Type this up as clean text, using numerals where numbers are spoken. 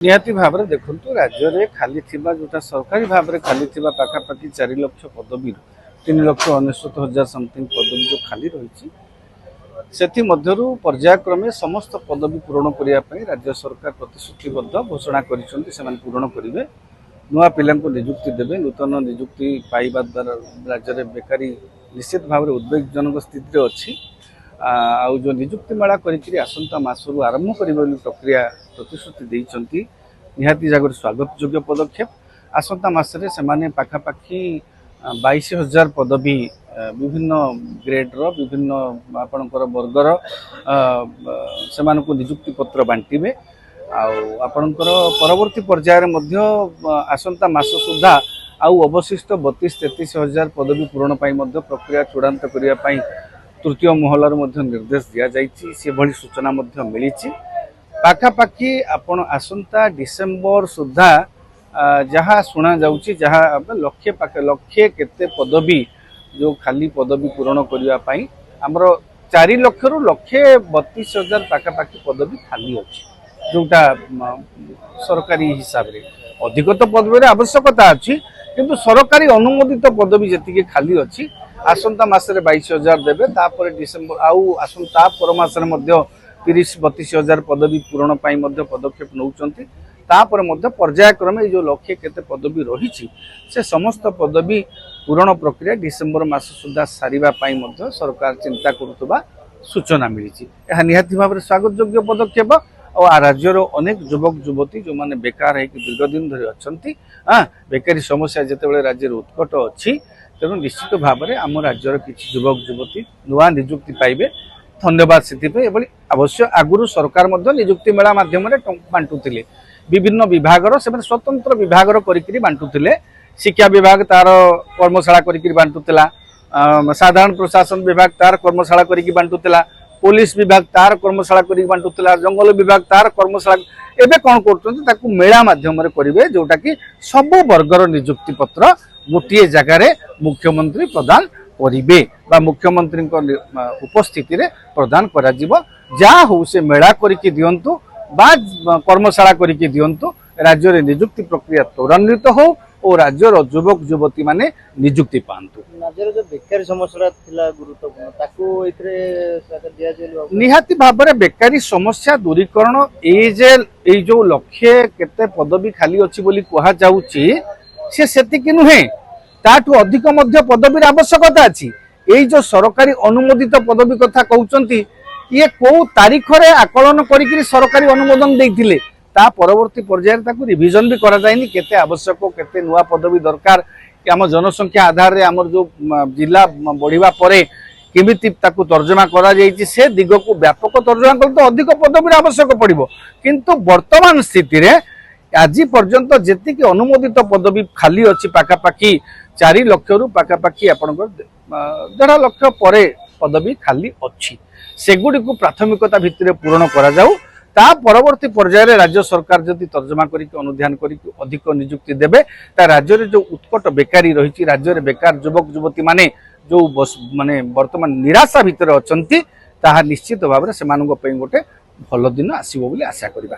निहाती भाव में देखु राज्य में खाली जोटा सरकारी भाव में खाली पाखापाखि 4 लाख पदवी 3,69,000 समथिंग पदवी जो खाली रही से मध्यरु पर्यायक्रमे समस्त पदवी पूरण करने राज्य सरकार प्रतिश्रुतिबद्ध घोषणा कर पूरण करेंगे नुआ पिला निजुक्ति देवे नूतन निजुक्ति पाइबा द्वारा राज्य में बेकारी निश्चित भाव में उद्वेगजनक स्थिति अच्छी आउ जो निजुक्ति मेला करी आसंता मासरू आरंभ करेंगे प्रक्रिया प्रतिश्रुति देइचंती निहाती जगह स्वागत योग्य पदक्षेप आसंता मासरे से पाखापाखि 22,000 पदवी विभिन्न ग्रेड्र विभिन्न आपणकर वर्गर से निजुक्ति पत्र बांटिबे आपणकर परवर्ती पर्यायर मध्य आसंता मास सुधा आउ अवशिष्ट 32-33,000 पदवी पूरण प्रक्रिया चूड़ांत करने तृतीय महलर निर्देश दि जाइए से भली सूचना मिली पाखापाखि आपण आसंता डिसेम्बर सुधा जहाँ शुणा जाऊँगी जहाँ लक्षे लक्षे केते पदवी जो खाली पदवी पूरण करने आमर 4 लाख रु 1,32,000 पाखापाखि पदवी खाली अच्छी जोटा सरकारी हिसाब से अधिक तो पदवी आवश्यकता अच्छी किंतु सरकारी अनुमोदित पदवी जी खाली अच्छी आसंता मासरे 22,000 देवे तापर डिसेम्बर आउ आसंता पर मासरे 30-32,000 पदवी पूरण पदक्षेप नौचंती तापर पर्यायक्रमे जो लक्ष्य केते पदवी रही से समस्त पदवी पूरण प्रक्रिया डिसेम्बर मास सुधा सारिबा सरकार चिंता करुवा सूचना मिली निहाती भाव में स्वागत योग्य पदक्षेप और राज्यर अनेक युवक युवती जो माने बेकार है दीर्घ दिन धरी अच्छा बेकारी समस्या जिते राज्य उत्कट अच्छी तेणु निश्चित भाव में आम राज्यर किसी युवक युवती नुआ निजुक्ति पाइबे धन्यवाद से अवश्य आगुरी सरकार निजुक्ति मेला मध्यम बांटुले विभिन्न विभागर से स्वतंत्र विभागर करी बांटुले शिक्षा विभाग तार कर्मशाला करी बांटुला साधारण प्रशासन विभाग तार कर्मशाला करी बांटुला पुलिस विभाग तार कर्मशाला करी बांटुला जंगल विभाग तार कर्मशाला एबे कौन कर मेला मध्यम करेंगे जोटा कि सबु वर्गर निजुक्ति पत्र गोटे जगार मुख्यमंत्री प्रदान करेंगे मुख्यमंत्री उपस्थिति रे प्रदान करा जहाँ हो से मेला करके दिंतु कर्मशाला करके दिंतु राज्य में निजुक्ति प्रक्रिया त्वरान्वित हो और राज्यर युवक युवती माने निजुक्ति पांतु राज्य जो बेकारी समस्या थिला गुरुत्वपूर्ण ताकू एथरे निहाती भाव में बेकारी समस्या दूरीकरण ए जो लक्ष्य केते पदवी खाली अच्छी बोली कहा जाउची से सेतिकी नुहे ताठू अधिक मध्य पदवीर आवश्यकता अच्छी यही जो सरकारी अनुमोदित पदवी कथा कहउचंती ये को तारीख रे आकलन करी सरकारी अनुमोदन देइथिले ता परवर्ती पर्यायर ताकू रिविजन भी करा जायनी केते आवश्यक केते नुआ पदवी दरकार आम जनसंख्या आधार रे आमर जो जिला बढ़िबा परे केमिति ताकू तर्जमा करा जायछि से दिग को व्यापक तर्जमा कले तो अधिक पदवीर आवश्यक पड़िबो किंतु वर्तमान स्थिति रे आज पर्यंत जेति की अनुमोदित पदवी खाली अच्छी पाखापाखि 4 लाख रु पाखापाखि आपनकर 1.5 लाख परे पदवी खाली अच्छी सेगुडी को प्राथमिकता भित्तिरे पूरण करा जाऊ ता परवर्ती पर्यायर राज्य सरकार जदि तर्जमा करी अनुध्यान करी अधिक निजुक्ति देबे ता राज्य रे जो उत्कट बेकारी रही राज्य रे बेकार युवक युवती माने जो माने वर्तमान निराशा भितर अछंती ताहा निश्चित भाव में से गोटे भल दिन आसीबो बोली आशा करिबा।